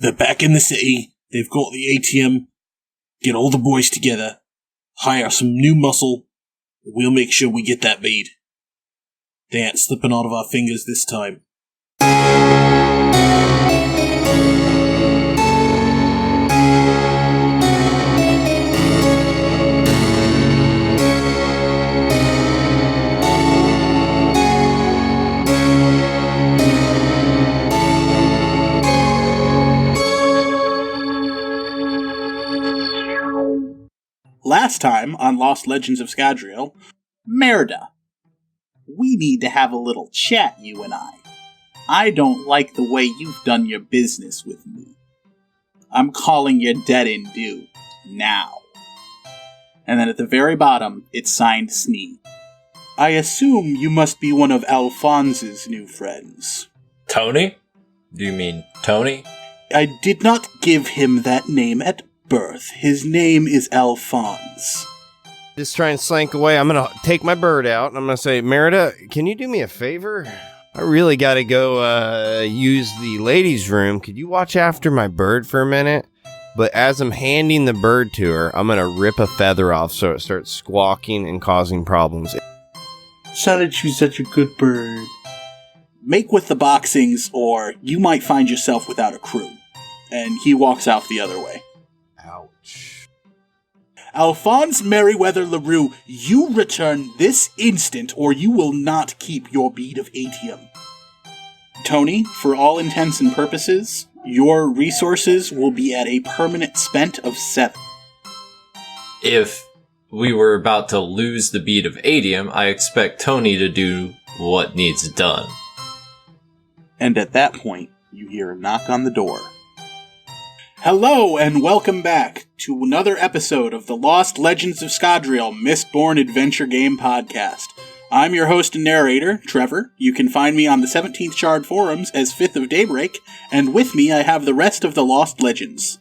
They're back in the city. They've got the ATM. Get all the boys together. Hire some new muscle. We'll make sure we get that bead. They ain't slipping out of our fingers this time. Last time on Lost Legends of Scadrial, Merda. We need to have a little chat, you and I. I don't like the way you've done your business with me. I'm calling you dead in due. Now. And then at the very bottom, it's signed Snee. I assume you must be one of Alphonse's new friends. Tony? Do you mean Tony? I did not give him that name at birth. His name is Alphonse. Just try and slank away. I'm going to take my bird out, and I'm going to say, Merida, can you do me a favor? I really got to go use the ladies' room. Could you watch after my bird for a minute? But as I'm handing the bird to her, I'm going to rip a feather off so it starts squawking and causing problems. Sounded you such a good bird. Make with the boxings, or you might find yourself without a crew. And he walks out the other way. Ouch. Alphonse Merriweather LaRue, you return this instant or you will not keep your bead of atium. Tony, for all intents and purposes, your resources will be at a permanent spent of 7. If we were about to lose the bead of atium, I expect Tony to do what needs done. And at that point, you hear a knock on the door. Hello, and welcome back to another episode of the Lost Legends of Scadrial Mistborn Adventure Game Podcast. I'm your host and narrator, Trevor. You can find me on the 17th Shard forums as 5th of Daybreak, and with me I have the rest of the Lost Legends.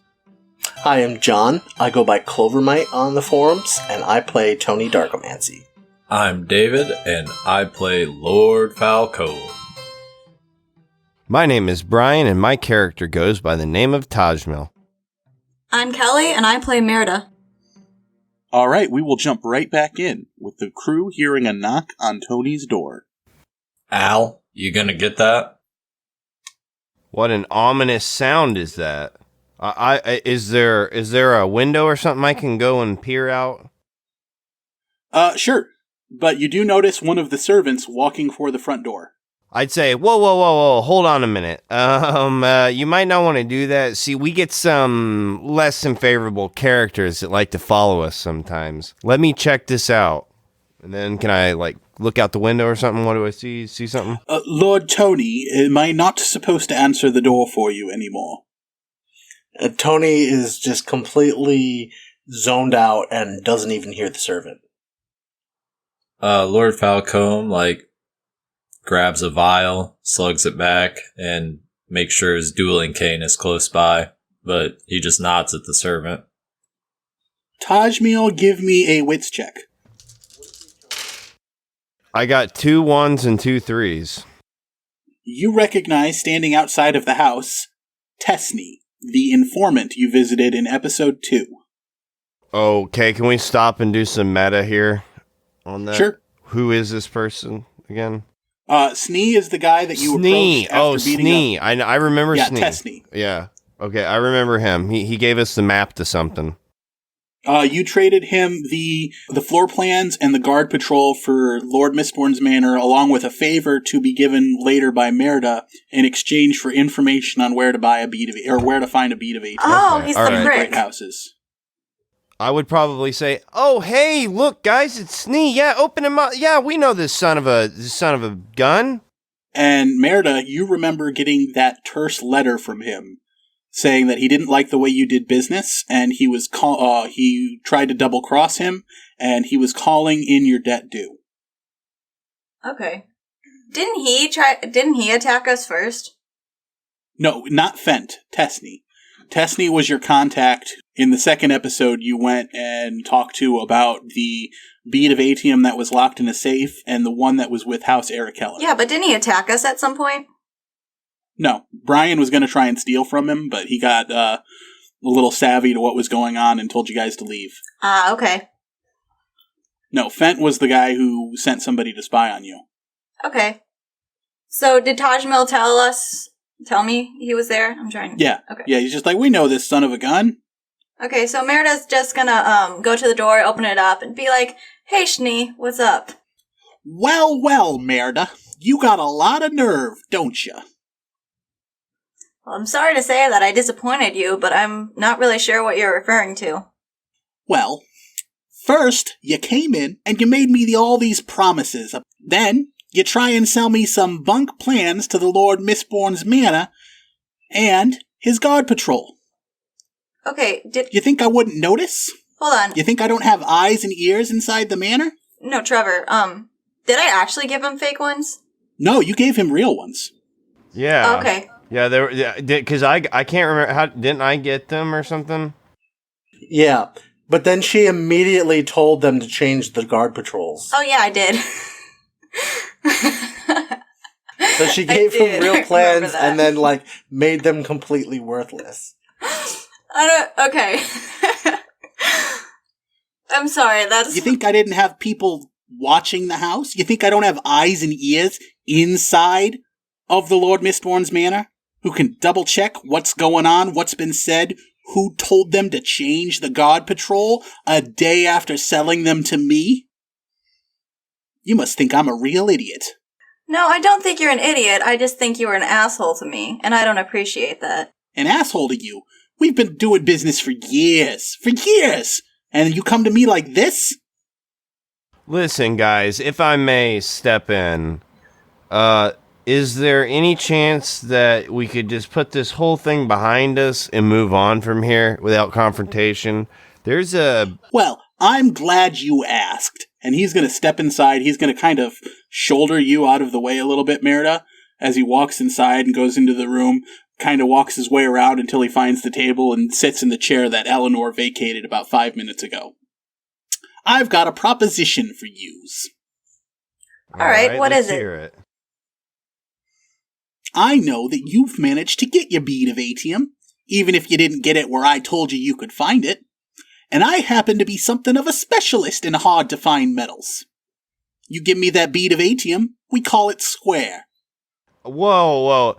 I am John. I go by Clovermite on the forums, and I play Tony Darkomancy. I'm David, and I play Lord Falcom. My name is Brian, and my character goes by the name of Tajmil. I'm Kelly, and I play Merda. Alright, we will jump right back in, with the crew hearing a knock on Tony's door. Al, you gonna get that? What an ominous sound is that? Is there a window or something I can go and peer out? Sure. But you do notice one of the servants walking for the front door. I'd say, whoa, hold on a minute. You might not want to do that. See, we get some less than favorable characters that like to follow us sometimes. Let me check this out. And then can I, look out the window or something? What do I see? See something? Lord Tony, am I not supposed to answer the door for you anymore? Tony is just completely zoned out and doesn't even hear the servant. Lord Falcom, grabs a vial, slugs it back, and makes sure his dueling cane is close by, but he just nods at the servant. Tajmil, give me a wits check. I got 2 1s and 2 3s. You recognize, standing outside of the house, Tesney, the informant you visited in episode 2. Okay, can we stop and do some meta here on that? Sure. Who is this person again? Snee is the guy that you approached after beating Snee. up. I remember yeah, Snee. Tesney. Yeah. Okay, I remember him. He gave us the map to something. You traded him the floor plans and the guard patrol for Lord Mistborn's Manor, along with a favor to be given later by Merda in exchange for information on where to buy a bead of or where to find a bead of age. Oh, Okay. he's All the right. prick. Great houses. I would probably say, "Oh, hey, look, guys, it's Snee. Yeah, open him up. Yeah, we know this son of a gun." And Merda, you remember getting that terse letter from him saying that he didn't like the way you did business, and he was he tried to double cross him, and he was calling in your debt due. Okay. Didn't he attack us first? No, not Fent. Tesney. Tesney was your contact. In the second episode, you went and talked to about the bead of atium that was locked in a safe and the one that was with House Merda-Kelly. Yeah, but didn't he attack us at some point? No, Brian was going to try and steal from him, but he got a little savvy to what was going on and told you guys to leave. Ah, okay. No, Fent was the guy who sent somebody to spy on you. Okay. So did Tajmil tell me he was there? I'm trying. Yeah. Okay. Yeah, he's just like, we know this son of a gun. Okay, so Merida's just gonna go to the door, open it up, and be like, "Hey, Shni, what's up?" Well, Merda, you got a lot of nerve, don't you? Well, I'm sorry to say that I disappointed you, but I'm not really sure what you're referring to. Well, first, you came in and you made me all these promises. Then, you try and sell me some bunk plans to the Lord Mistborn's manor and his guard patrol. Okay, You think I wouldn't notice? Hold on. You think I don't have eyes and ears inside the manor? No, Trevor, did I actually give him fake ones? No, you gave him real ones. Yeah. Okay. Yeah, because I can't remember, didn't I get them or something? Yeah, but then she immediately told them to change the guard patrols. Oh, yeah, I did. So she gave him real plans and then, made them completely worthless. Okay. I'm sorry, that's... You think I didn't have people watching the house? You think I don't have eyes and ears inside of the Lord Mistborn's manor? Who can double check what's going on, what's been said, who told them to change the guard patrol a day after selling them to me? You must think I'm a real idiot. No, I don't think you're an idiot. I just think you were an asshole to me, and I don't appreciate that. An asshole to you? We've been doing business for years. And you come to me like this? Listen, guys, if I may step in, is there any chance that we could just put this whole thing behind us and move on from here without confrontation? Well, I'm glad you asked. And he's going to step inside. He's going to kind of shoulder you out of the way a little bit, Merida, as he walks inside and goes into the room, kind of walks his way around until he finds the table and sits in the chair that Eleanor vacated about 5 minutes ago. I've got a proposition for yous. All right, what is it? Hear it. I know that you've managed to get your bead of atium, even if you didn't get it where I told you could find it. And I happen to be something of a specialist in hard-to-find metals. You give me that bead of atium, we call it square. Whoa.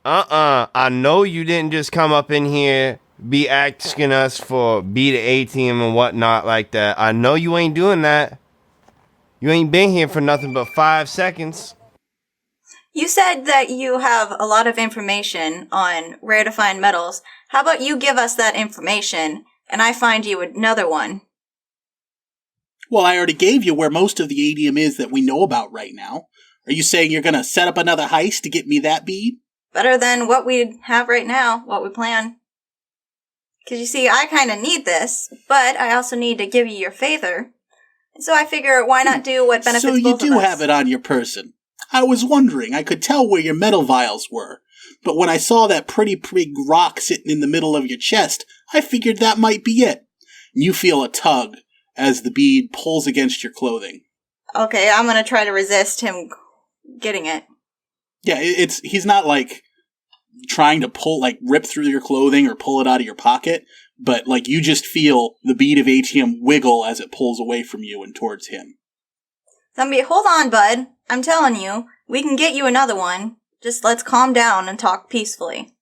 I know you didn't just come up in here, be asking us for beat ATM and whatnot like that. I know you ain't doing that. You ain't been here for nothing but 5 seconds. You said that you have a lot of information on rare to find metals. How about you give us that information, and I find you another one? Well, I already gave you where most of the atium is that we know about right now. Are you saying you're going to set up another heist to get me that bead? Better than what we have right now, what we plan. Because you see, I kind of need this, but I also need to give you your favor. So I figure, why not do what benefits both of us? So you do have it on your person. I was wondering, I could tell where your metal vials were, but when I saw that pretty big rock sitting in the middle of your chest, I figured that might be it. You feel a tug as the bead pulls against your clothing. Okay, I'm gonna try to resist him getting it. Yeah, he's not trying to rip through your clothing or pull it out of your pocket, but you just feel the bead of atium wiggle as it pulls away from you and towards him. Zombie, hold on, bud. I'm telling you, we can get you another one. Just let's calm down and talk peacefully.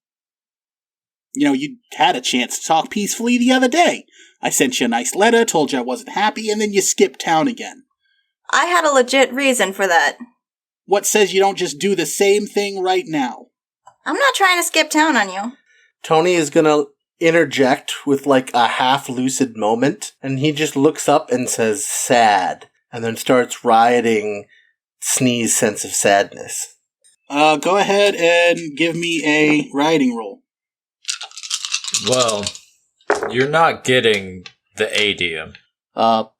You had a chance to talk peacefully the other day. I sent you a nice letter, told you I wasn't happy, and then you skipped town again. I had a legit reason for that. What says you don't just do the same thing right now? I'm not trying to skip town on you. Tony is gonna interject with a half-lucid moment, and he just looks up and says, sad, and then starts rioting Snee's sense of sadness. Go ahead and give me a rioting roll. Well, you're not getting the adium.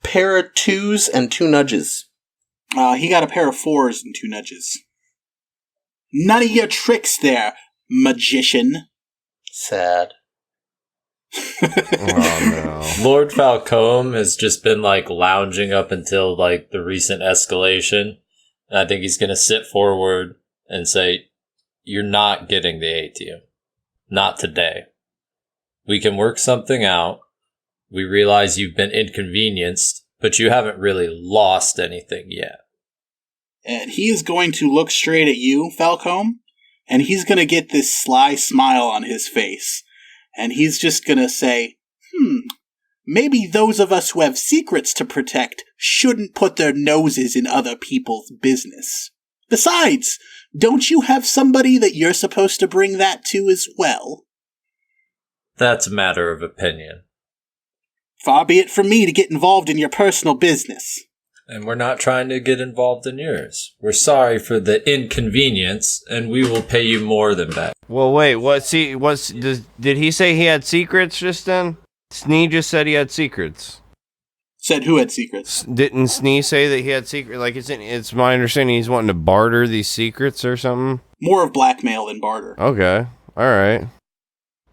Pair of 2s and 2 nudges. He got a pair of 4s and 2 nudges. None of your tricks there, magician. Sad. Oh, no. Lord Falcom has just been lounging up until the recent escalation. And I think he's going to sit forward and say, You're not getting the ATM. Not today. We can work something out. We realize you've been inconvenienced, but you haven't really lost anything yet. And he is going to look straight at you, Falcom, and he's going to get this sly smile on his face. And he's just going to say, maybe those of us who have secrets to protect shouldn't put their noses in other people's business. Besides, don't you have somebody that you're supposed to bring that to as well? That's a matter of opinion. Far be it from me to get involved in your personal business. And we're not trying to get involved in yours. We're sorry for the inconvenience, and we will pay you more than that. Well, wait, did he say he had secrets just then? Snee just said he had secrets. Said who had secrets? Didn't Snee say that he had secrets? Like, it's my understanding he's wanting to barter these secrets or something? More of blackmail than barter. Okay, alright.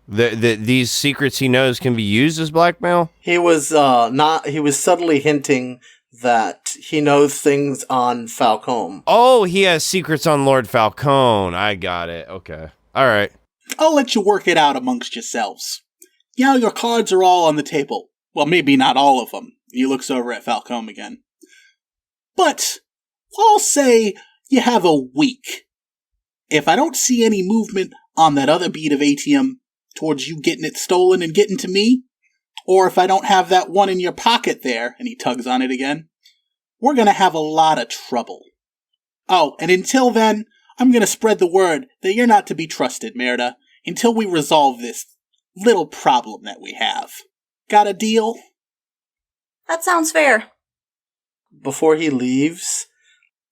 These secrets he knows can be used as blackmail? He was subtly hinting that he knows things on Falcom. Oh, he has secrets on Lord Falcone. I got it. Okay. All right. I'll let you work it out amongst yourselves. Yeah, your cards are all on the table. Well, maybe not all of them. He looks over at Falcom again. But I'll say you have a week. If I don't see any movement on that other bead of ATM towards you getting it stolen and getting to me, or if I don't have that one in your pocket there, and he tugs on it again, we're going to have a lot of trouble. Oh, and until then, I'm going to spread the word that you're not to be trusted, Merda, until we resolve this little problem that we have. Got a deal? That sounds fair. Before he leaves,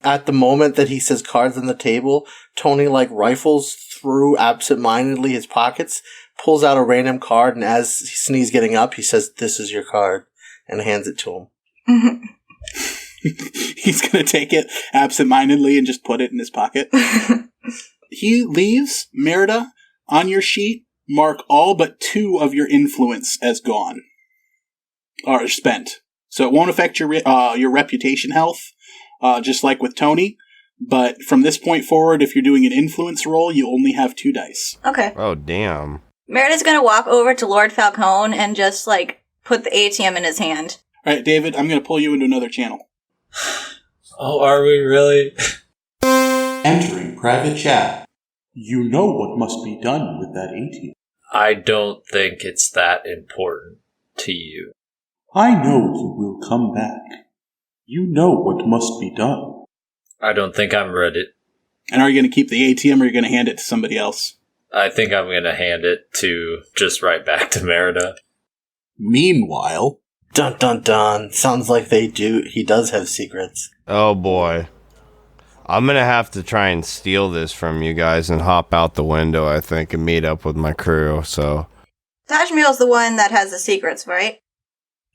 at the moment that he says cards on the table, Tony rifles through absentmindedly his pockets, pulls out a random card, and as Snee's getting up, he says, "This is your card," and hands it to him. He's going to take it absentmindedly and just put it in his pocket. He leaves. Merda, on your sheet, mark all but 2 of your influence as gone. Or spent. So it won't affect your reputation health, just like with Tony. But from this point forward, if you're doing an influence roll, you only have 2 dice. Okay. Oh, damn. Meredith's gonna walk over to Lord Falcone and just, put the ATM in his hand. Alright, David, I'm going to pull you into another channel. Oh, are we really? Entering private chat. You know what must be done with that ATM. I don't think it's that important to you. I know you will come back. You know what must be done. I don't think I'm ready. And are you going to keep the ATM or are you going to hand it to somebody else? I think I'm going to hand it just right back to Merida. Meanwhile... Dun dun dun. Sounds like he does have secrets. Oh, boy. I'm going to have to try and steal this from you guys and hop out the window, I think, and meet up with my crew, so... Tajmil's the one that has the secrets, right?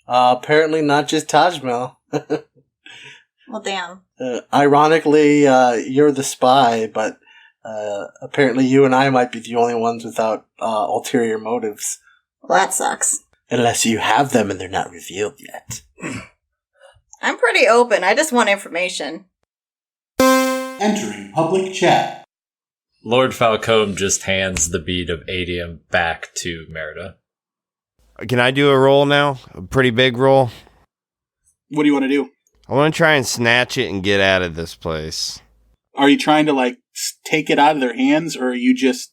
Apparently not just Tajmil. Well, damn. Ironically, you're the spy, but apparently you and I might be the only ones without ulterior motives. Well, that sucks. Unless you have them and they're not revealed yet. I'm pretty open. I just want information. Entering public chat. Lord Falcom just hands the bead of ATM back to Merida. Can I do a roll now? A pretty big roll? What do you want to do? I want to try and snatch it and get out of this place. Are you trying to, take it out of their hands, or are you just,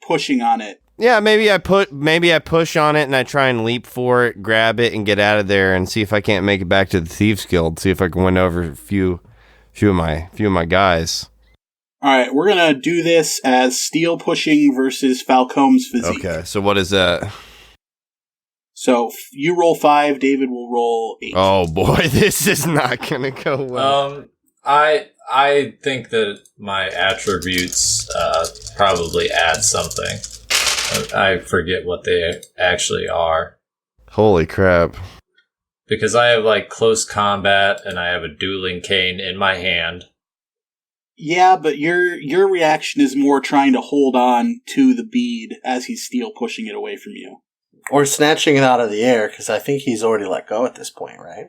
pushing on it? Yeah, maybe I push on it and I try and leap for it, grab it, and get out of there and see if I can't make it back to the Thieves Guild. See if I can win over a few of my guys. All right, we're gonna do this as steel pushing versus Falcom's physique. Okay, so what is that? So you roll 5, David will roll 8. Oh boy, this is not gonna go well. I think that my attributes probably add something. I forget what they actually are. Holy crap. Because I have, close combat, and I have a dueling cane in my hand. Yeah, but your reaction is more trying to hold on to the bead as he's steel pushing it away from you. Or snatching it out of the air, because I think he's already let go at this point, right?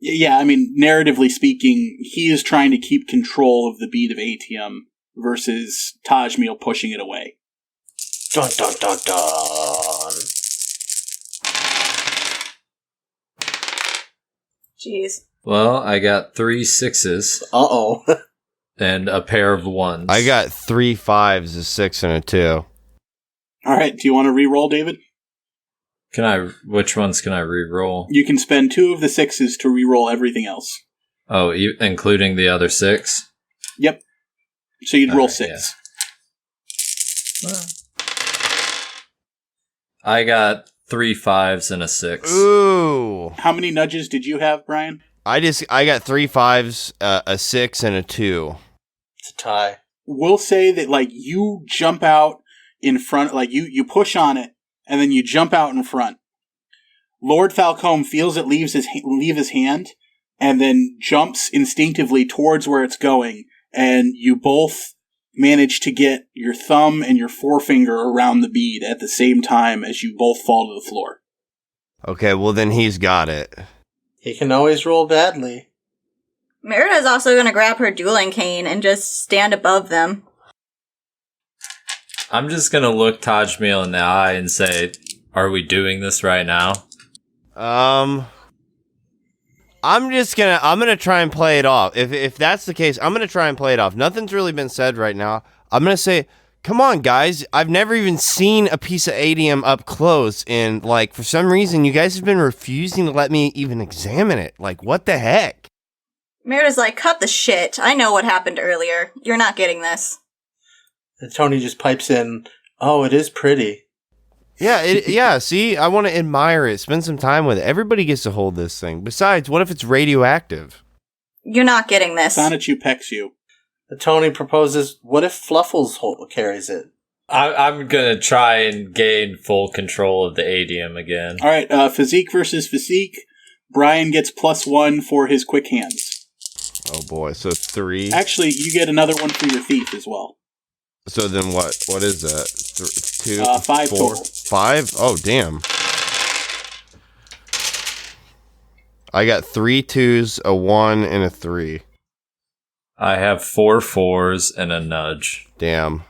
Yeah, I mean, narratively speaking, he is trying to keep control of the bead of ATM versus Tajmil pushing it away. Dun dun dun dun. Jeez. Well, I got 3 6s Uh-oh. and a pair of 1s. I got 3 5s, a 6, and a 2. All right, do you want to re-roll, David? Which ones can I re-roll? You can spend 2 of the 6s to re-roll everything else. Oh, including the other 6? Yep. So you'd roll Alright, 6. Yeah. I got 3 5s and a 6. Ooh. How many nudges did you have, Brian? I got 3 5s, a 6, and a 2. It's a tie. We'll say that, like, you jump out in front, like, you push on it, and then you jump out in front. Lord Falcom feels it leave his hand, and then jumps instinctively towards where it's going, and you both manage to get your thumb and your forefinger around the bead at the same time as you both fall to the floor. Okay, well then he's got it. He can always roll badly. Merida's also going to grab her dueling cane and just stand above them. I'm just going to look Tajmil in the eye and say, are we doing this right now? I'm gonna try and play it off. If that's the case, I'm gonna try and play it off. Nothing's really been said right now. I'm gonna say, come on, guys. I've never even seen a piece of adamantium up close, and like for some reason, you guys have been refusing to let me even examine it. Like, what the heck? Merida's like, cut the shit. I know what happened earlier. You're not getting this. And Tony just pipes in, "Oh, it is pretty." Yeah, see, I want to admire it, spend some time with it. Everybody gets to hold this thing. Besides, what if it's radioactive? You're not getting this. Sonichu pecks you. And Tony proposes, "What if Fluffles carries it?" I'm going to try and gain full control of the adamantium again. All right, physique versus physique. Brian gets +1 for his quick hands. Oh boy, so 3. Actually, you get another one for your thief as well. So then what? What is that? 2, 5 4, total. 5? Oh, damn. I got 3 2s, a 1, and a 3. I have 4 4s and a nudge. Damn.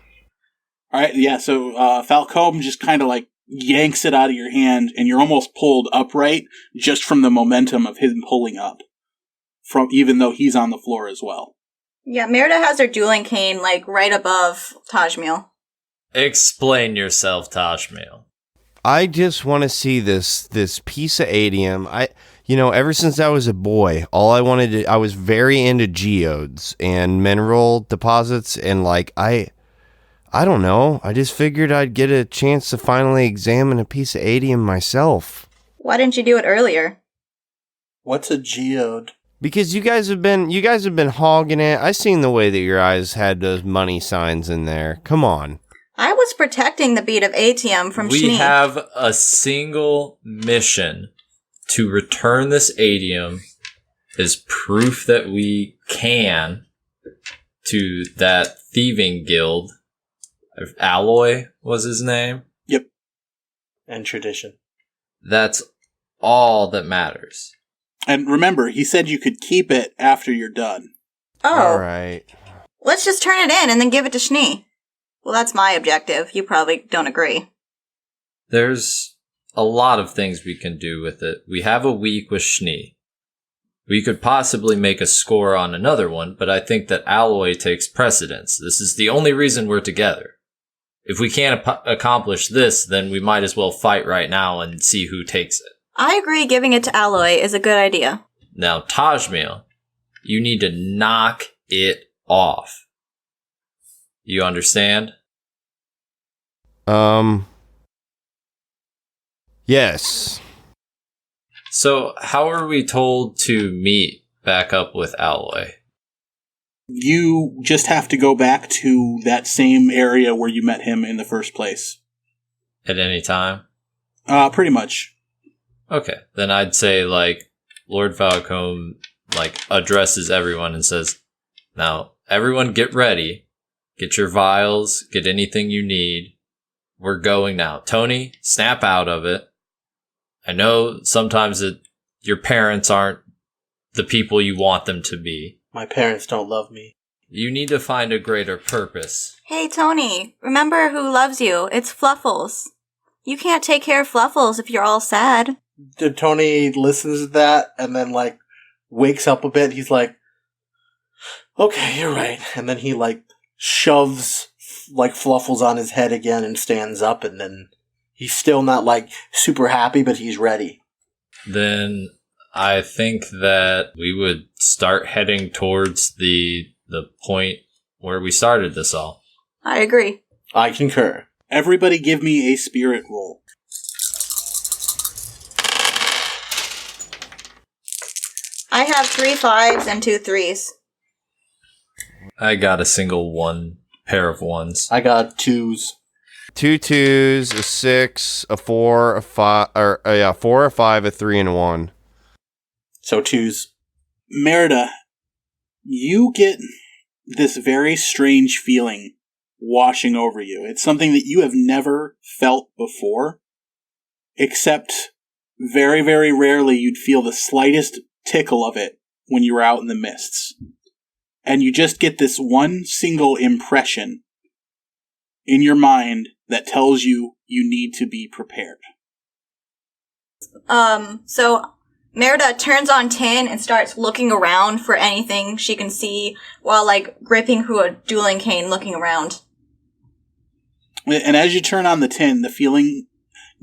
All right, yeah, so Falcom just kind of like yanks it out of your hand, and you're almost pulled upright just from the momentum of him pulling up, from even though he's on the floor as well. Yeah, Merida has her dueling cane, like, right above Tajmil. Explain yourself, Tajmil. I just want to see this piece of adamantium. Ever since I was a boy, I was very into geodes and mineral deposits, and like I don't know. I just figured I'd get a chance to finally examine a piece of adamantium myself. Why didn't you do it earlier? What's a geode? Because you guys have been hogging it. I seen the way that your eyes had those money signs in there. Come on. I was protecting the bead of adamantium from We Schnee. have a single mission to return this adamantium as proof that we can to that thieving guild. Alloy was his name. Yep. And tradition. That's all that matters. And remember, he said you could keep it after you're done. Oh. All right. Let's just turn it in and then give it to Schnee. Well, that's my objective. You probably don't agree. There's a lot of things we can do with it. We have a week with Schnee. We could possibly make a score on another one, but I think that Alloy takes precedence. This is the only reason we're together. If we can't accomplish this, then we might as well fight right now and see who takes it. I agree giving it to Alloy is a good idea. Now, Tajmil, you need to knock it off. You understand? Yes. So, how are we told to meet back up with Alloy? You just have to go back to that same area where you met him in the first place. At any time? Pretty much. Okay, then I'd say, Lord Falcom, addresses everyone and says, now, everyone get ready. Get your vials, get anything you need. We're going now. Tony, snap out of it. I know sometimes your parents aren't the people you want them to be. My parents don't love me. You need to find a greater purpose. Hey, Tony, remember who loves you. It's Fluffles. You can't take care of Fluffles if you're all sad. Tony listens to that and then, like, wakes up a bit. He's like, okay, you're right. And then he, like, shoves, like, Fluffles on his head again and stands up, and then he's still not, like, super happy, but he's ready. Then I think that we would start heading towards the point where we started this all. I agree. I concur. Everybody give me a spirit roll. I have 3 5s and 2 3s. I got a single one pair of ones. I got 2s. 2 2s, a 6, a 4, a 5, 4, a 5, a 3, and a 1. So 2s. Merda, you get this very strange feeling washing over you. It's something that you have never felt before, except very, very rarely you'd feel the slightest tickle of it when you were out in the mists. And you just get this one single impression in your mind that tells you you need to be prepared. So Merda turns on Tin and starts looking around for anything she can see while, like, gripping a dueling cane looking around. And as you turn on the tin, the feeling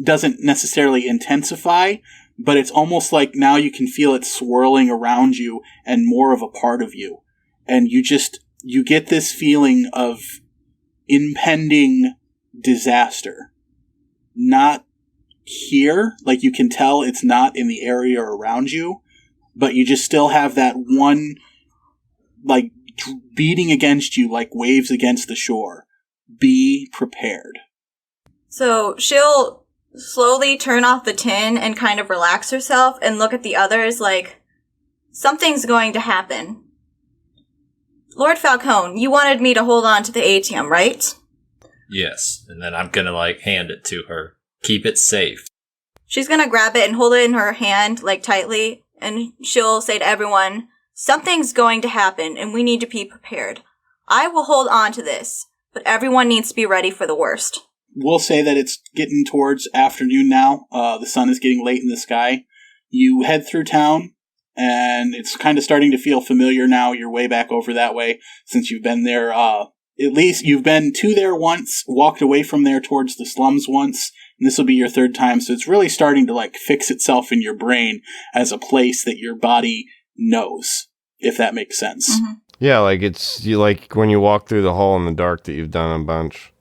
doesn't necessarily intensify, but it's almost like now you can feel it swirling around you and more of a part of you. And you get this feeling of impending disaster. Not here, like you can tell it's not in the area around you, but you just still have that one, like, beating against you like waves against the shore. Be prepared. So she'll slowly turn off the tin and kind of relax herself and look at the others like, something's going to happen. Lord Falcone, you wanted me to hold on to the ATM, right? Yes, and then I'm gonna, like, hand it to her. Keep it safe. She's gonna grab it and hold it in her hand, like, tightly, and she'll say to everyone, something's going to happen and we need to be prepared. I will hold on to this, but everyone needs to be ready for the worst. We'll say that it's getting towards afternoon now. The sun is getting late in the sky. You head through town, and it's kind of starting to feel familiar now. You're way back over that way since you've been there. At least you've been to there once, walked away from there towards the slums once, and this will be your third time. So it's really starting to, like, fix itself in your brain as a place that your body knows, if that makes sense. Mm-hmm. Yeah, like it's like when you walk through the hole in the dark that you've done a bunch.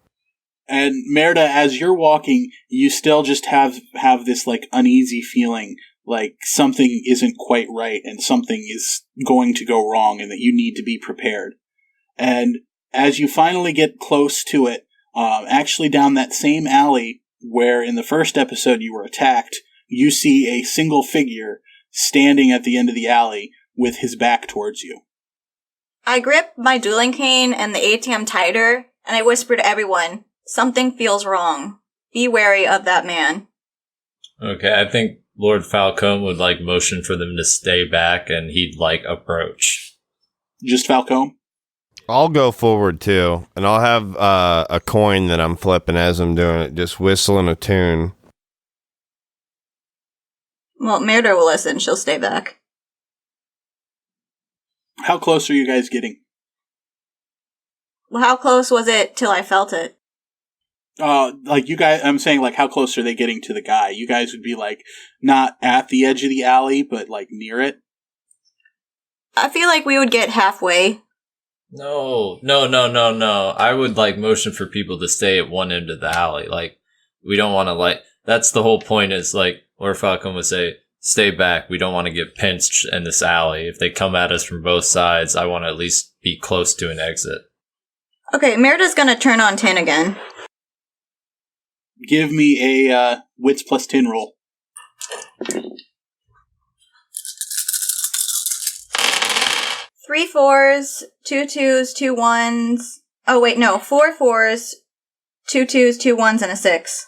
And Merda, as you're walking, you still just have this, like, uneasy feeling, like something isn't quite right and something is going to go wrong and that you need to be prepared. And as you finally get close to it, actually down that same alley where in the first episode you were attacked, you see a single figure standing at the end of the alley with his back towards you. I grip my dueling cane and the ATM tighter, and I whisper to everyone, something feels wrong. Be wary of that man. Okay, I think Lord Falcom would, like, motion for them to stay back, and he'd, like, approach. Just Falcom? I'll go forward too, and I'll have a coin that I'm flipping as I'm doing it, just whistling a tune. Well, Merda will listen. She'll stay back. How close are you guys getting? Well, how close was it till I felt it? Like you guys, I'm saying, like, how close are they getting to the guy? You guys would be, like, not at the edge of the alley, but, like, near it? I feel like we would get halfway. No. I would, like, motion for people to stay at one end of the alley. Like, we don't want to, like, that's the whole point is, like, Lord Falcom would say, stay back. We don't want to get pinched in this alley. If they come at us from both sides, I want to at least be close to an exit. Okay, Merida's gonna turn on Tin again. Give me a wits plus tin roll. 3 4s, 2 2s, 2 1s. Oh, wait, no. 4 4s, 2 2s, 2 1s, and a 6.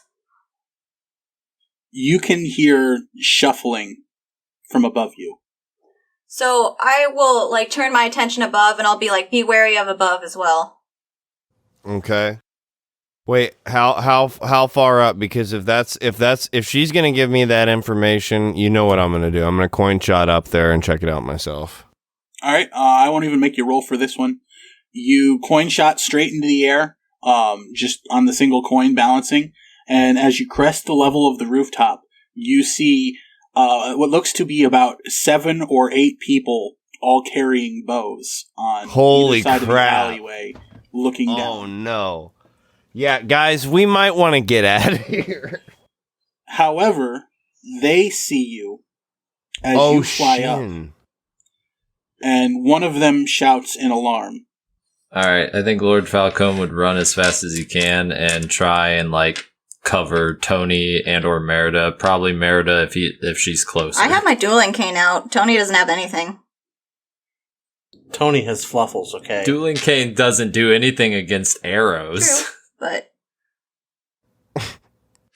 You can hear shuffling from above you. So I will, like, turn my attention above, and I'll be like, be wary of above as well. Okay. Wait, how far up? Because if she's gonna give me that information, you know what I'm gonna do. I'm gonna coin shot up there and check it out myself. All right, I won't even make you roll for this one. You coin shot straight into the air, just on the single coin balancing, and as you crest the level of the rooftop, you see what looks to be about 7 or 8 people all carrying bows on Holy either side crap. of the alleyway, looking down. Oh no. Yeah, guys, we might want to get out of here. However, they see you as you fly up, and one of them shouts in alarm. Alright, I think Lord Falcom would run as fast as he can and try and, like, cover Tony and or Merida. Probably Merida if she's closer. I have my dueling cane out. Tony doesn't have anything. Tony has fluffles, okay? Dueling cane doesn't do anything against arrows. True, but...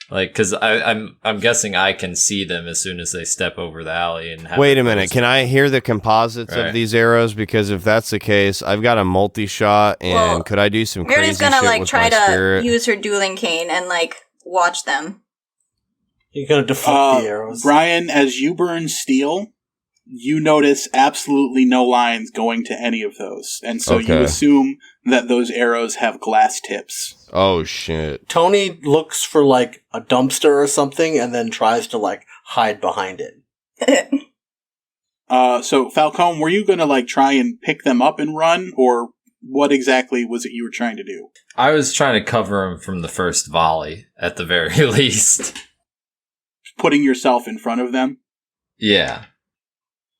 Like, because I'm guessing I can see them as soon as they step over the alley. And have Wait a minute, can I hear the composites of these arrows? Because if that's the case, I've got a multi-shot, and could I do some Merida's crazy gonna, shit like, with try my to spirit? use her dueling cane and, like, watch them. You're gonna deflect the arrows. Brian, as you burn steel, you notice absolutely no lines going to any of those. And so you assume that those arrows have glass tips. Oh, shit. Tony looks for, like, a dumpster or something and then tries to, like, hide behind it. So, Falcom, were you going to, like, try and pick them up and run? Or what exactly was it you were trying to do? I was trying to cover them from the first volley, at the very least. Putting yourself in front of them? Yeah.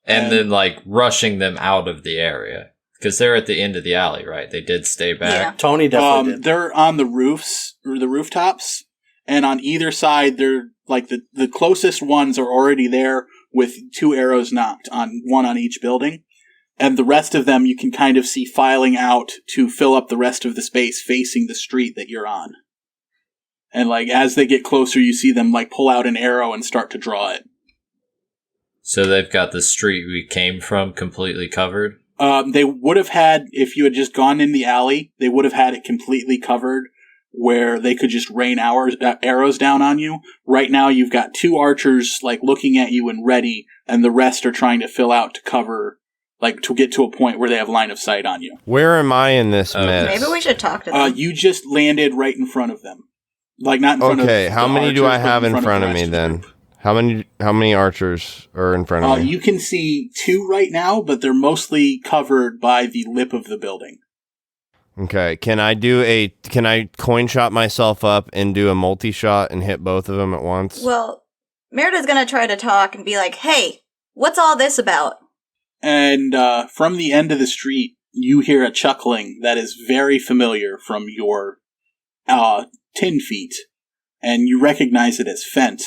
And then, like, rushing them out of the area. Because they're at the end of the alley, right? They did stay back. Yeah. Tony definitely did. They're on the roofs, or the rooftops, and on either side, they're, like, the closest ones are already there with 2 arrows knocked, one on each building. And the rest of them you can kind of see filing out to fill up the rest of the space facing the street that you're on. And, like, as they get closer, you see them, like, pull out an arrow and start to draw it. So they've got the street we came from completely covered? They would have had, if you had just gone in the alley, they would have had it completely covered where they could just rain arrows down on you. Right now, you've got 2 archers, like, looking at you and ready, and the rest are trying to fill out to cover, like, to get to a point where they have line of sight on you. Where am I in this mess? Maybe we should talk to them. You just landed right in front of them. Like, not in front of Okay, how many do I have in front of the me rest then? the How many archers are in front of me? You can see 2 right now, but they're mostly covered by the lip of the building. Okay, can I coin shot myself up and do a multi-shot and hit both of them at once? Well, Merida's gonna try to talk and be like, hey, what's all this about? And from the end of the street, you hear a chuckling that is very familiar from your 10 feet, and you recognize it as Fent.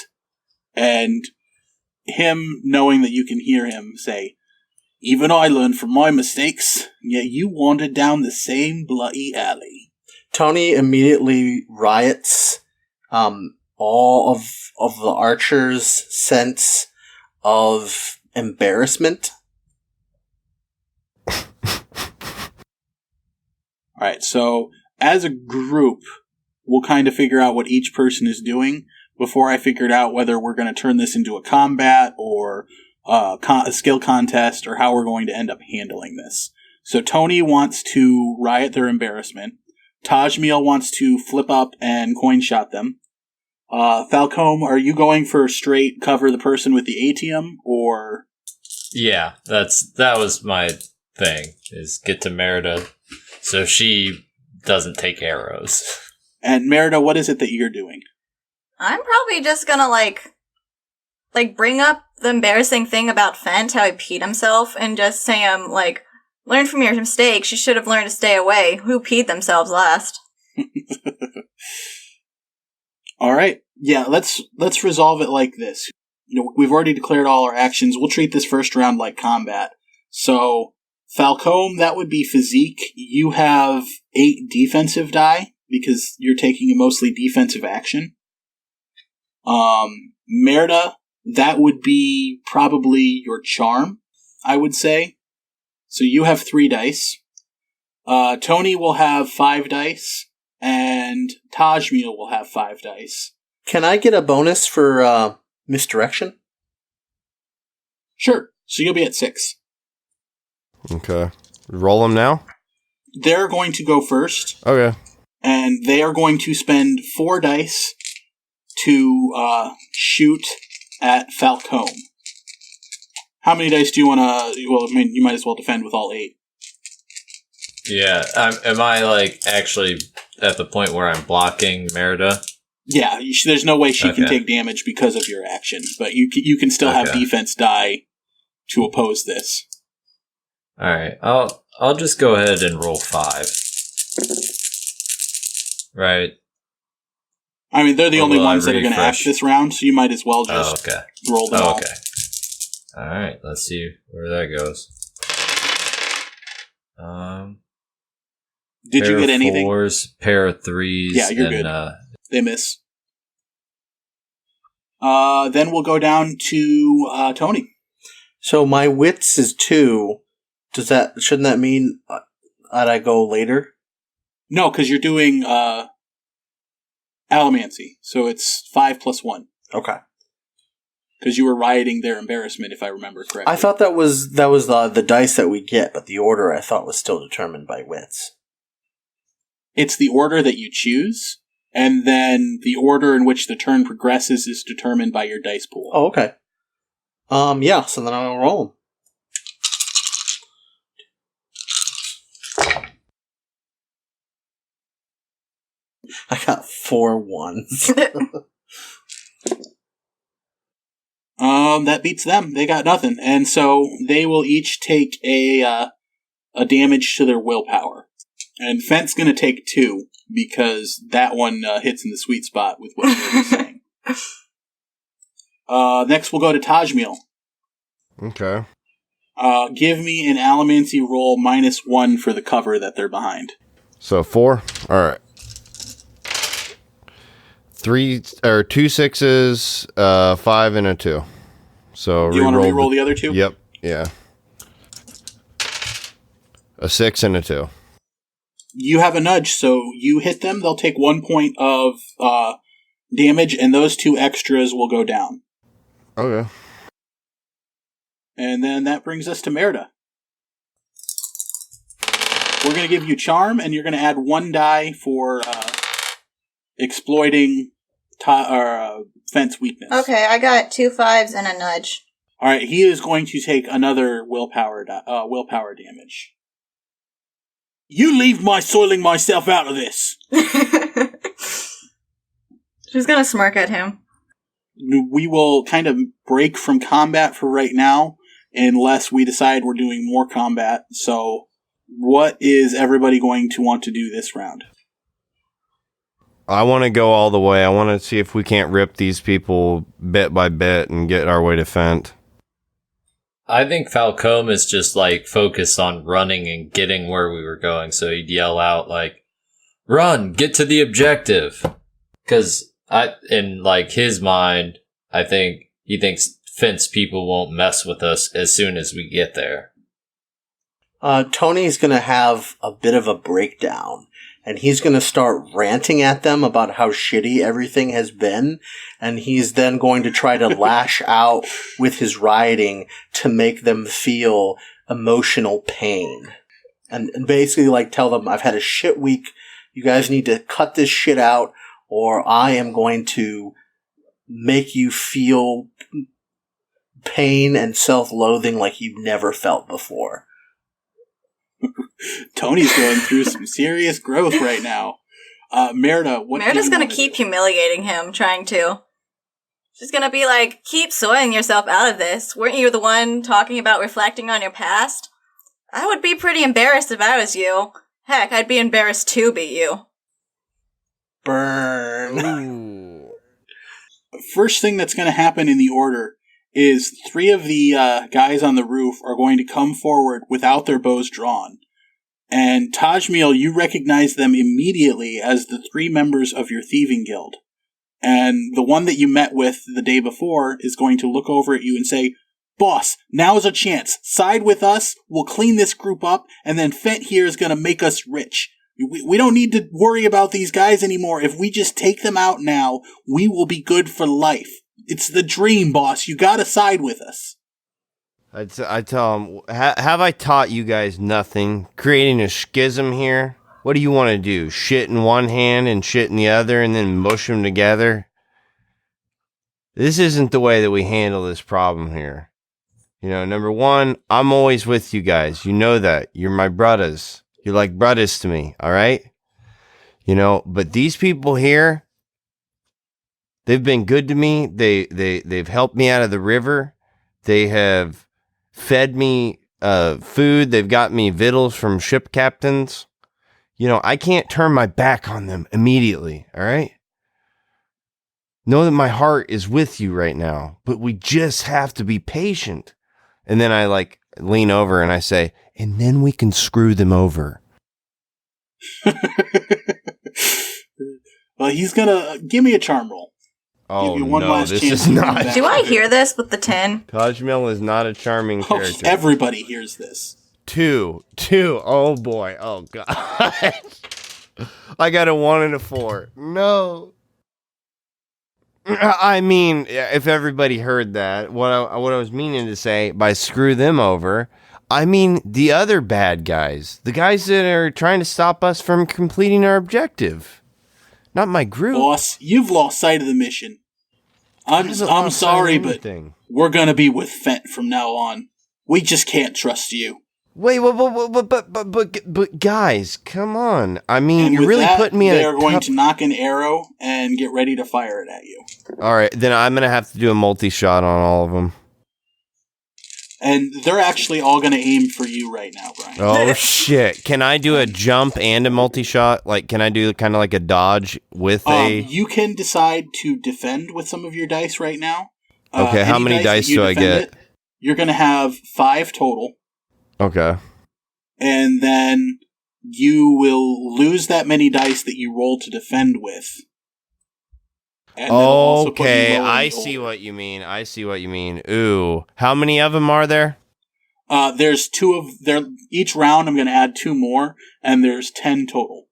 And him, knowing that you can hear him, say, "Even I learn from my mistakes, yet you wandered down the same bloody alley." Tony immediately riots. All of the archers' sense of embarrassment. Alright, so as a group, we'll kind of figure out what each person is doing before I figured out whether we're going to turn this into a combat or a skill contest or how we're going to end up handling this. So Tony wants to riot their embarrassment. Tajmil wants to flip up and coin shot them. Falcom, are you going for straight cover the person with the ATM or? Yeah, that was my thing, is get to Merida so she doesn't take arrows. And Merida, what is it that you're doing? I'm probably just gonna, like bring up the embarrassing thing about Fent, how he peed himself, and just say, like, learn from your mistakes, you should have learned to stay away. Who peed themselves last? Alright, yeah, let's resolve it like this. You know, we've already declared all our actions. We'll treat this first round like combat. So, Falcom, that would be physique. You have 8 defensive die, because you're taking a mostly defensive action. Merda, that would be probably your charm. I would say. So you have 3 dice. Tony will have 5 dice, and Tajmil will have 5 dice. Can I get a bonus for misdirection? Sure. So you'll be at 6. Okay. Roll them now? They're going to go first. Okay. And they are going to spend 4 dice to shoot at Falcom. How many dice do you want to... Well, I mean, you might as well defend with all 8. Yeah. Am I, like, actually at the point where I'm blocking Merida? Yeah, there's no way she can take damage because of your action, but you can still have defense die to oppose this. Alright, I'll just go ahead and roll 5. Right. I mean, they're the only ones that are going to act this round, so you might as well just roll them all. Okay. Alright, let's see where that goes. Did you get anything? Pair of 4s, pair of 3s. Yeah, you're good. They miss. Then we'll go down to Tony. So my wits is 2. Shouldn't that mean that I go later? No, because you're doing Allomancy, so it's 5 plus 1. Okay. Because you were rioting their embarrassment, if I remember correctly. I thought that was the dice that we get, but the order I thought was still determined by wits. It's the order that you choose, and then the order in which the turn progresses is determined by your dice pool. Oh, okay. Yeah, so then I'll roll them. I got 4 1s. That beats them. They got nothing. And so they will each take a damage to their willpower. And Fent's going to take 2, because that one hits in the sweet spot with what you were saying. Next we'll go to Tajmil. Okay. Give me an Allomancy roll -1 for the cover that they're behind. So 4? Alright. 2 6s, 5 and a 2. So you want to re-roll the other 2? Yep. Yeah. A 6 and a 2. You have a nudge, so you hit them. They'll take 1 point of damage, and those 2 extras will go down. Okay. And then that brings us to Merda. We're going to give you Charm, and you're going to add 1 die for exploiting Fent's weakness. Okay, I got 2 5s and a nudge. Alright, he is going to take another willpower damage. You leave my soiling myself out of this! She's gonna smirk at him. We will kind of break from combat for right now, unless we decide we're doing more combat. So, what is everybody going to want to do this round? I want to go all the way. I want to see if we can't rip these people bit by bit and get our way to Fent. I think Falcom is just, like, focused on running and getting where we were going, so he'd yell out, like, run, get to the objective. Because, in, like, his mind, I think he thinks Fent's people won't mess with us as soon as we get there. Tony's going to have a bit of a breakdown. And he's going to start ranting at them about how shitty everything has been. And he's then going to try to lash out with his rioting to make them feel emotional pain. And basically, like, tell them, I've had a shit week. You guys need to cut this shit out, or I am going to make you feel pain and self-loathing like you've never felt before. Tony's going through some serious growth right now. Merda, what Merda's gonna keep humiliating him, trying to. She's gonna be like, keep soiling yourself out of this. Weren't you the one talking about reflecting on your past? I would be pretty embarrassed if I was you. Heck, I'd be embarrassed to be you. Burn. First thing that's going to happen in the order is 3 of the guys on the roof are going to come forward without their bows drawn. And Tajmil, you recognize them immediately as the 3 members of your thieving guild. And the one that you met with the day before is going to look over at you and say, Boss, now's a chance. Side with us, we'll clean this group up, and then Fent here is gonna make us rich. We don't need to worry about these guys anymore. If we just take them out now, we will be good for life. It's the dream, boss. You gotta side with us. I tell him, have I taught you guys nothing? Creating a schism here? What do you want to do? Shit in one hand and shit in the other and then mush them together? This isn't the way that we handle this problem here. You know, number one, I'm always with you guys. You know that. You're my brothers. You're like brothers to me, all right? You know, but these people here, they've been good to me. They've helped me out of the river. They have fed me food. They've got me victuals from ship captains. You know, I can't turn my back on them immediately, all right? Know that my heart is with you right now, but we just have to be patient. And then I lean over and I say, and then we can screw them over. Well, he's gonna give me a charm roll. Oh, give you one no, last this chance is to not. come back. Do I hear this with the 10? Tajmil is not a charming Oh, character. everybody hears this. Two. Oh, boy. Oh, God. I got a 1 and a 4. No. I mean, if everybody heard that, what I was meaning to say by screw them over, I mean the other bad guys. The guys that are trying to stop us from completing our objective. Not my group. Boss, you've lost sight of the mission. I'm sorry, but we're gonna be with Fent from now on. We just can't trust you. Wait, but guys, come on. I mean, And you're with really that, putting me in they a are going tough... to knock an arrow and get ready to fire it at you. All right, then I'm going to have to do a multi-shot on all of them. And they're actually all going to aim for you right now, Brian. Oh, shit. Can I do a jump and a multi-shot? Like, can I do kind of like a dodge with a... You can decide to defend with some of your dice right now. Okay, how many dice do I get? You're going to have 5 total. Okay. And then you will lose that many dice that you roll to defend with. And that'll also put you Okay, lower in I the see order. what you mean. Ooh. How many of them are there? There's 2 of there. Each round, I'm going to add 2 more, and there's 10 total.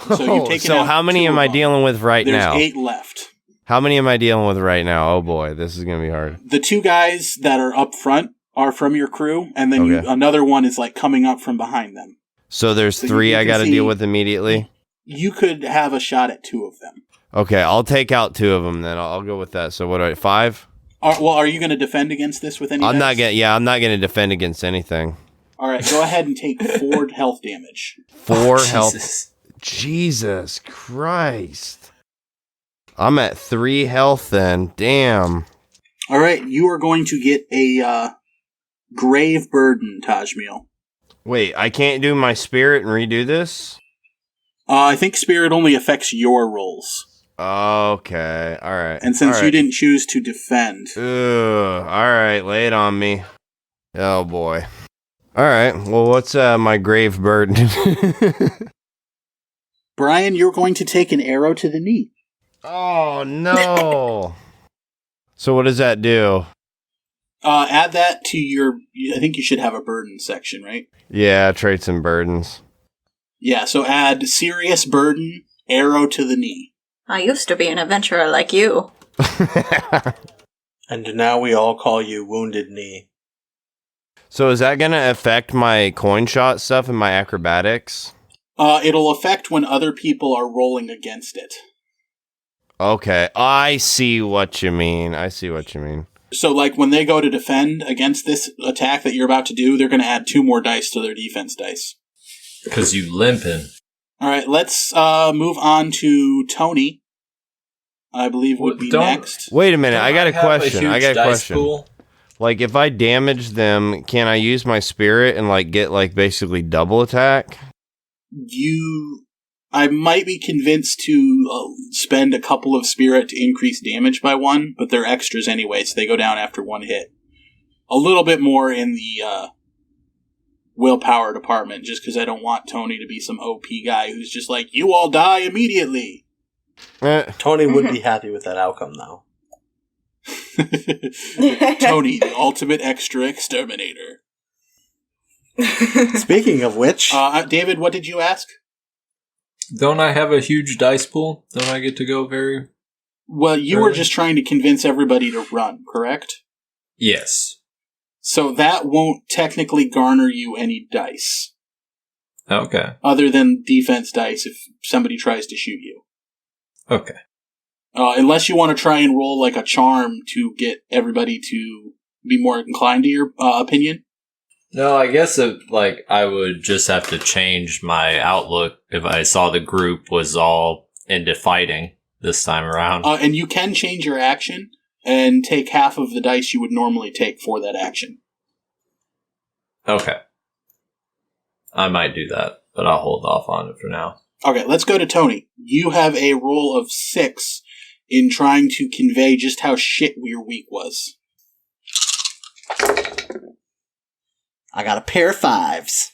So you've taken out how many 2 am of I them. dealing with right There's now? 8 left. How many am I dealing with right now? Oh boy, this is gonna be hard. The 2 guys that are up front are from your crew, and then Okay. another one is like coming up from behind them. So there's So 3 you I can got to see- deal with immediately. You could have a shot at 2 of them. Okay, I'll take out 2 of them then. I'll go with that. So what do I? 5? Are you going to defend against this with any? I'm not dice? gonna. Yeah, I'm not gonna defend against anything. All right, go ahead and take 4 health damage. 4 health. Jesus. Jesus Christ. I'm at 3 health then. Damn. All right, you are going to get a grave burden, Tajmil. Wait, I can't do my spirit and redo this? I think spirit only affects your rolls, Okay. All right. and since All you right. didn't choose to defend, Ugh. All right, lay it on me. Oh boy. All right. Well, what's my grave burden? Brian, you're going to take an arrow to the knee. Oh no. So what does that do? Add that to your. I think you should have a burden section, right? Yeah, traits and burdens. Yeah. So add serious burden, arrow to the knee. I used to be an adventurer like you. And now we all call you Wounded Knee. So is that gonna affect my coin shot stuff and my acrobatics? It'll affect when other people are rolling against it. Okay, I see what you mean. So, like, when they go to defend against this attack that you're about to do, they're going to add 2 more dice to their defense dice. Because you limping. All right, let's move on to Tony. I believe would be Don't- next. Wait a minute, I got a have question. huge dice pool? Like, if I damage them, can I use my spirit and, like, get, like, basically double attack? I might be convinced to spend a couple of spirit to increase damage by 1, but they're extras anyway, so they go down after 1 hit. A little bit more in the willpower department, just because I don't want Tony to be some OP guy who's just like, you all die immediately. Tony would be happy with that outcome, though. Tony, the ultimate extra exterminator. Speaking of which, David, what did you ask? Don't I have a huge dice pool? Don't I get to go very... Well, you were just trying to convince everybody to run, correct? Yes. So that won't technically garner you any dice. Okay. Other than defense dice if somebody tries to shoot you. Okay. Unless you want to try and roll like a charm to get everybody to be more inclined to your opinion. No, I guess I would just have to change my outlook if I saw the group was all into fighting this time around. And you can change your action and take half of the dice you would normally take for that action. Okay. I might do that, but I'll hold off on it for now. Okay, let's go to Tony. You have a roll of 6 in trying to convey just how shit your week was. I got a pair of 5s.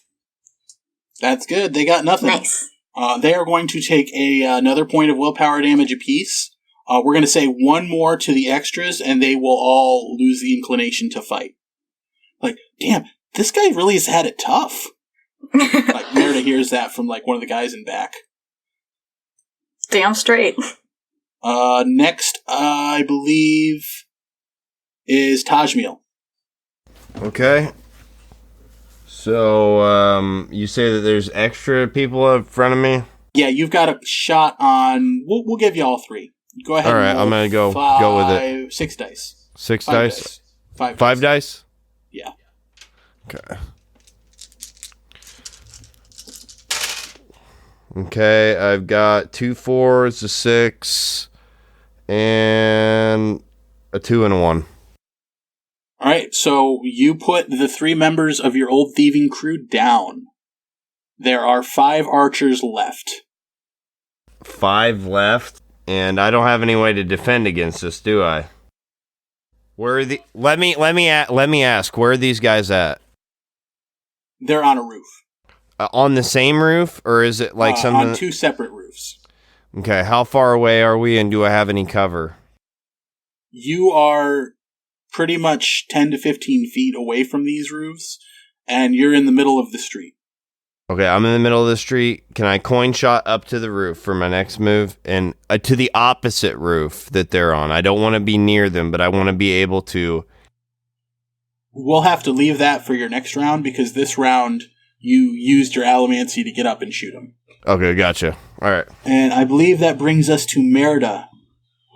That's good. They got nothing. Nice. They are going to take another point of willpower damage apiece. We're going to say one more to the extras, and they will all lose the inclination to fight. Like, damn, this guy really has had it tough. Like, Merda hears that from, like, one of the guys in back. Damn straight. Next, I believe, is Tajmil. Okay. So, you say that there's extra people in front of me? Yeah, you've got a shot on... We'll give you all 3. Go ahead. All right, I'm gonna go with it. 6 dice. 6 5 dice? 5 dice? Yeah. Okay. Okay, I've got 2 4s, a 6, and a 2 and a 1. All right, so you put the 3 members of your old thieving crew down. There are 5 archers left. 5 left, and I don't have any way to defend against this, do I? Where are the? Let me ask. Where are these guys at? They're on a roof. On the same roof, or is it like something? On 2 separate roofs. Okay, how far away are we, and do I have any cover? You are pretty much 10 to 15 feet away from these roofs, and you're in the middle of the street. Okay, I'm in the middle of the street. Can I coin shot up to the roof for my next move? And to the opposite roof that they're on. I don't want to be near them, but I want to be able to... We'll have to leave that for your next round, because this round you used your allomancy to get up and shoot them. Okay, gotcha. All right. And I believe that brings us to Merda,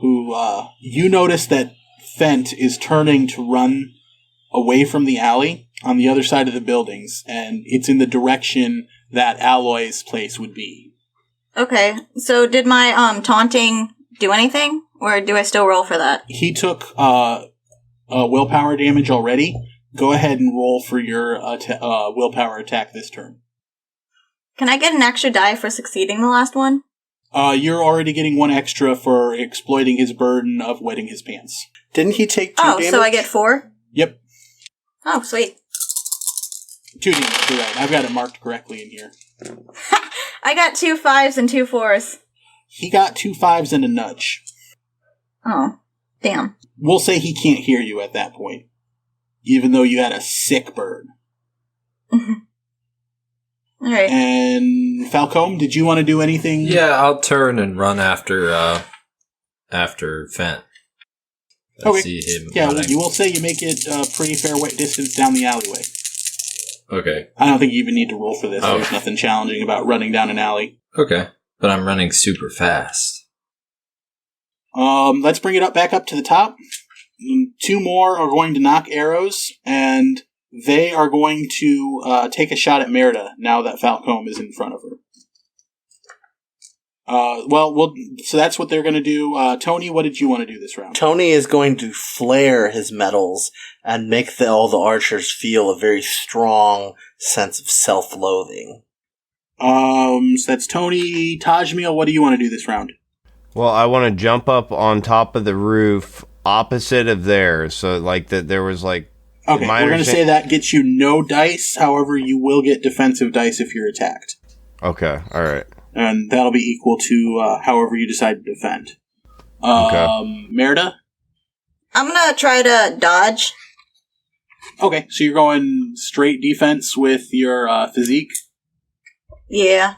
who you notice that Fent is turning to run away from the alley on the other side of the buildings, and it's in the direction that Alloy's place would be. Okay, so did my taunting do anything, or do I still roll for that? He took willpower damage already. Go ahead and roll for your willpower attack this turn. Can I get an extra die for succeeding the last one? You're already getting 1 extra for exploiting his burden of wetting his pants. Didn't he take 2 damage? Oh, so I get 4? Yep. Oh, sweet. 2 damage, you're right. I've got it marked correctly in here. I got 2 5s and 2 4s. He got 2 5s and a nudge. Oh, damn. We'll say he can't hear you at that point, even though you had a sick burn. All right. And Falcom, did you want to do anything? Yeah, I'll turn and run after Fent. Okay. See him. Yeah, running. you will say you make it a pretty fair distance down the alleyway. Okay. I don't think you even need to roll for this. Oh. There's nothing challenging about running down an alley. Okay. But I'm running super fast. Let's bring it back up to the top. 2 more are going to knock arrows, and they are going to take a shot at Merda now that Falcom is in front of her. So that's what they're going to do. Tony, what did you want to do this round? Tony is going to flare his medals and make all the archers feel a very strong sense of self-loathing. So that's Tony. Tajmil, what do you want to do this round? Well, I want to jump up on top of the roof opposite of theirs. So, like, that there was, like... Okay, we're going to say that gets you no dice. However, you will get defensive dice if you're attacked. Okay, all right. And that'll be equal to however you decide to defend. Okay. Merda? I'm gonna try to dodge. Okay, so you're going straight defense with your physique. Yeah.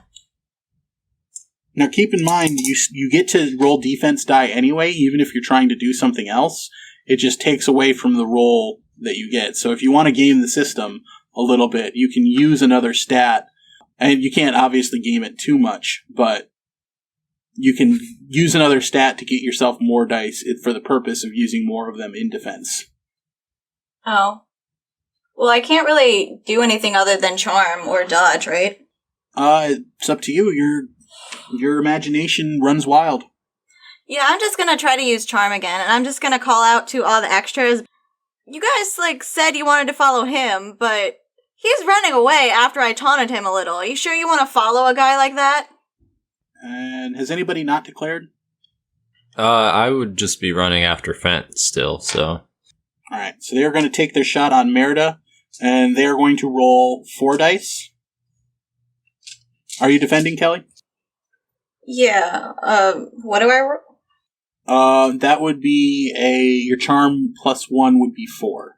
Now keep in mind, you get to roll defense die anyway, even if you're trying to do something else. It just takes away from the roll that you get. So if you want to game the system a little bit, you can use another stat. And you can't obviously game it too much, but you can use another stat to get yourself more dice for the purpose of using more of them in defense. Oh. Well, I can't really do anything other than charm or dodge, right? It's up to you. Your imagination runs wild. Yeah, I'm just gonna try to use charm again, and I'm just gonna call out to all the extras. You guys, said you wanted to follow him, but he's running away after I taunted him a little. Are you sure you want to follow a guy like that? And has anybody not declared? I would just be running after Fent still, so. Alright, so they're going to take their shot on Merda, and they're going to roll 4 dice. Are you defending, Kelly? Yeah, what do I roll? That would be your charm plus 1 would be 4.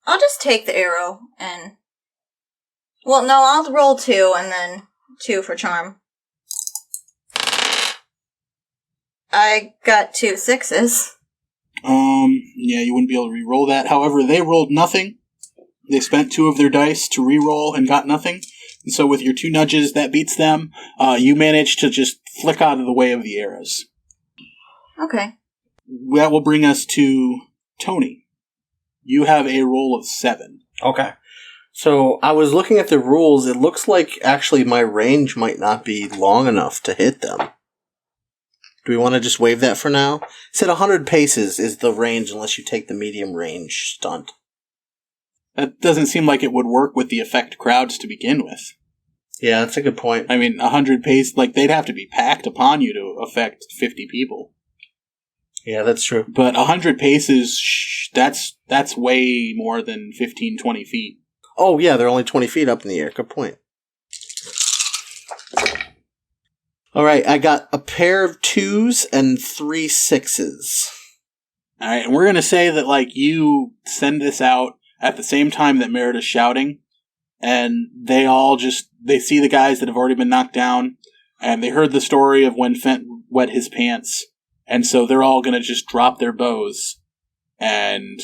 I'll just take the arrow and... Well, no, I'll roll 2 and then 2 for charm. I got 2 6s. Yeah, you wouldn't be able to re-roll that. However, they rolled nothing. They spent 2 of their dice to re-roll and got nothing. And so with your 2 nudges, that beats them. You managed to just flick out of the way of the arrows. Okay. That will bring us to Tony. You have a roll of 7. Okay. So I was looking at the rules. It looks like actually my range might not be long enough to hit them. Do we want to just waive that for now? It said 100 paces is the range unless you take the medium range stunt. That doesn't seem like it would work with the effect crowds to begin with. Yeah, that's a good point. I mean, 100 pace, they'd have to be packed upon you to affect 50 people. Yeah, that's true. But 100 paces, that's way more than 15, 20 feet. Oh, yeah, they're only 20 feet up in the air. Good point. All right, I got a pair of 2s and 3 6s. All right, and we're going to say that, you send this out at the same time that Merrida's shouting, and they see the guys that have already been knocked down, and they heard the story of when Fent wet his pants, and so they're all going to just drop their bows and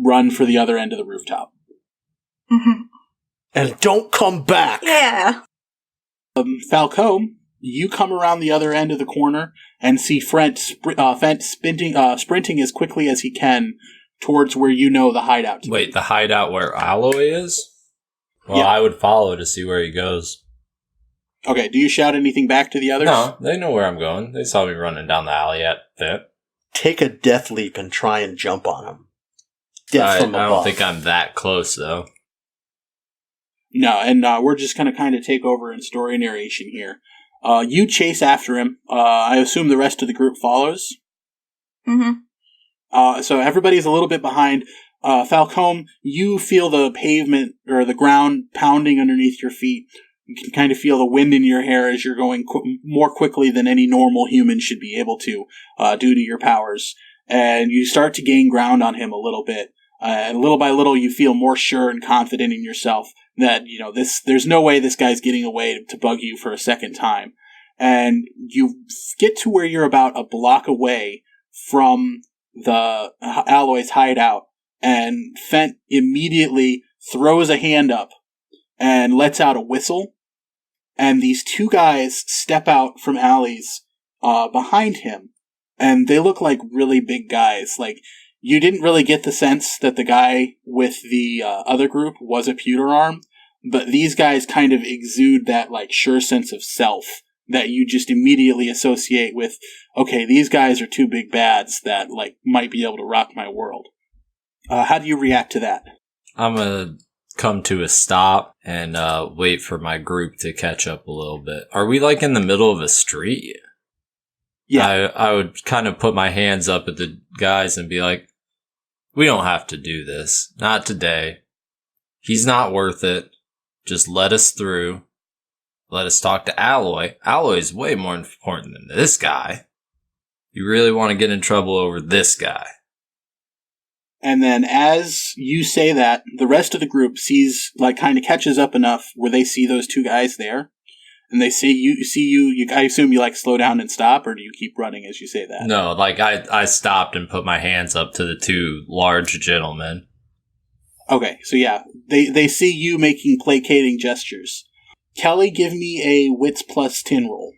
run for the other end of the rooftop. Mm-hmm. And don't come back! Yeah! Falcom, you come around the other end of the corner and see Fent sprinting as quickly as he can towards where you know the hideout to be. Wait, the hideout where Alloy is? Well, Yeah. I would follow to see where he goes. Okay, do you shout anything back to the others? No, they know where I'm going. They saw me running down the alley at Fent. Take a death leap and try and jump on him. I From don't above. think I'm that close, though. No, and we're just going to kind of take over in story narration here. You chase after him. I assume the rest of the group follows. Mm-hmm. So everybody's a little bit behind. Falcom, you feel the pavement or the ground pounding underneath your feet. You can kind of feel the wind in your hair as you're going more quickly than any normal human should be able to, due to your powers. And you start to gain ground on him a little bit. And little by little, you feel more sure and confident in yourself that, there's no way this guy's getting away to bug you for a second time. And you get to where you're about a block away from the Alloy's hideout, and Fent immediately throws a hand up and lets out a whistle, and these 2 guys step out from alleys behind him, and they look like really big guys. You didn't really get the sense that the guy with the other group was a pewter arm, but these guys kind of exude that sure sense of self that you just immediately associate with, okay, these guys are 2 big bads that might be able to rock my world. How do you react to that? I'm gonna come to a stop and wait for my group to catch up a little bit. Are we in the middle of a street? Yeah. I would kind of put my hands up at the guys and be like, we don't have to do this. Not today. He's not worth it. Just let us through. Let us talk to Alloy. Alloy is way more important than this guy. You really want to get in trouble over this guy. And then as you say that, the rest of the group sees, like, kind of catches up enough where they see those two guys there. And they see you, I assume you, like, slow down and stop, or do you keep running as you say that? No, like, I stopped and put my hands up to the two large gentlemen. Okay, so yeah, they see you making placating gestures. Kelly, give me a wits plus tin roll.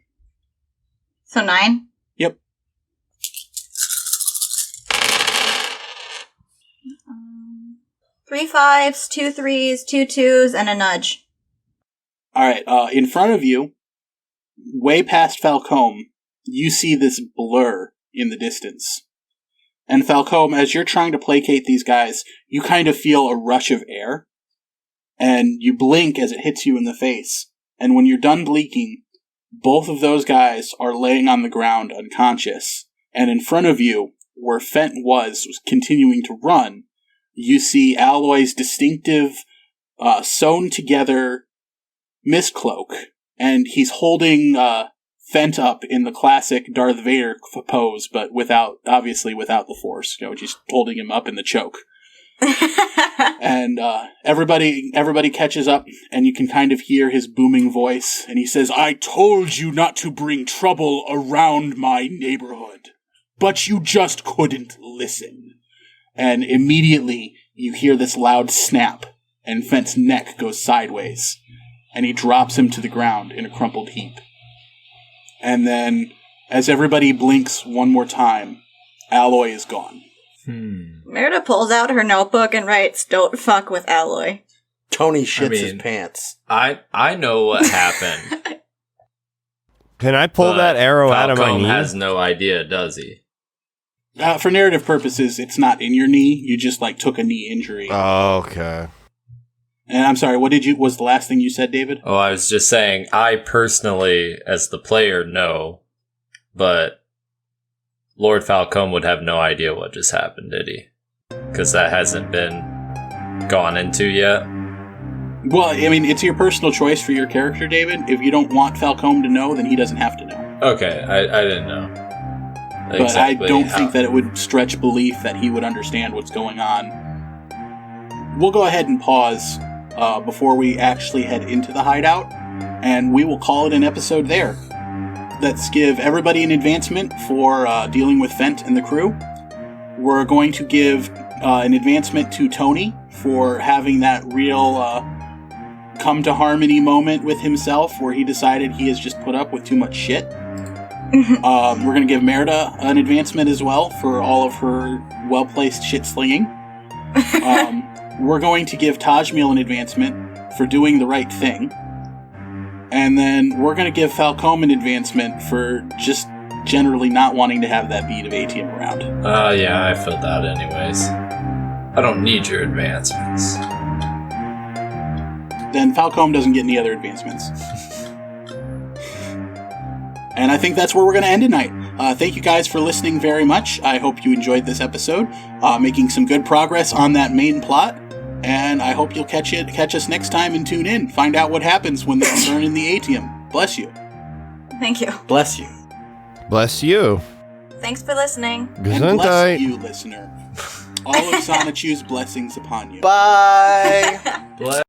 So 9? Yep. 3 5s, 2 3s, 2 2s, and a nudge. Alright, in front of you, way past Falcom, you see this blur in the distance. And Falcom, as you're trying to placate these guys, you kind of feel a rush of air. And you blink as it hits you in the face. And when you're done blinking, both of those guys are laying on the ground unconscious. And in front of you, where Fent was continuing to run, you see Alloy's distinctive, sewn together mist cloak. And he's holding Fent up in the classic Darth Vader pose, but obviously without the Force. Just holding him up in the choke. And everybody catches up, and you can kind of hear his booming voice, and he says, "I told you not to bring trouble around my neighborhood, but you just couldn't listen." And immediately you hear this loud snap, and Fent's neck goes sideways, and he drops him to the ground in a crumpled heap. And then, as everybody blinks one more time, Alloy is gone. Merda pulls out her notebook and writes, "Don't fuck with Alloy." Tony shits his pants. I know what happened. Can I pull that arrow out of my knee? Falcom has no idea, does he? For narrative purposes, it's not in your knee. You just, took a knee injury. Oh, okay. And I'm sorry, was the last thing you said, David? Oh, I was just saying, I personally, as the player, know, but Lord Falcom would have no idea what just happened, did he? Because that hasn't been gone into yet. Well, I mean, it's your personal choice for your character, David. If you don't want Falcom to know, then he doesn't have to know. Okay, I didn't know. But Exactly I don't think that it would stretch belief that he would understand what's going on. We'll go ahead and pause before we actually head into the hideout, and we will call it an episode there. Let's give everybody an advancement for dealing with Fent and the crew. We're going to give an advancement to Tony for having that real come to harmony moment with himself where he decided he has just put up with too much shit. We're going to give Merda an advancement as well for all of her well-placed shit slinging. We're going to give Tajmil an advancement for doing the right thing. And then we're going to give Falcom an advancement for just generally not wanting to have that bead of ATM around. Yeah, I filled that anyways. I don't need your advancements. Then Falcom doesn't get any other advancements. And I think that's where we're going to end tonight. Thank you guys for listening very much. I hope you enjoyed this episode, making some good progress on that main plot. And I hope you'll catch us next time and tune in. Find out what happens when they turn in the ATM. Bless you. Thank you. Bless you. Bless you. Thanks for listening. And Gesundheit. bless you, listener. All of Sonichu's blessings upon you. Bye. Bless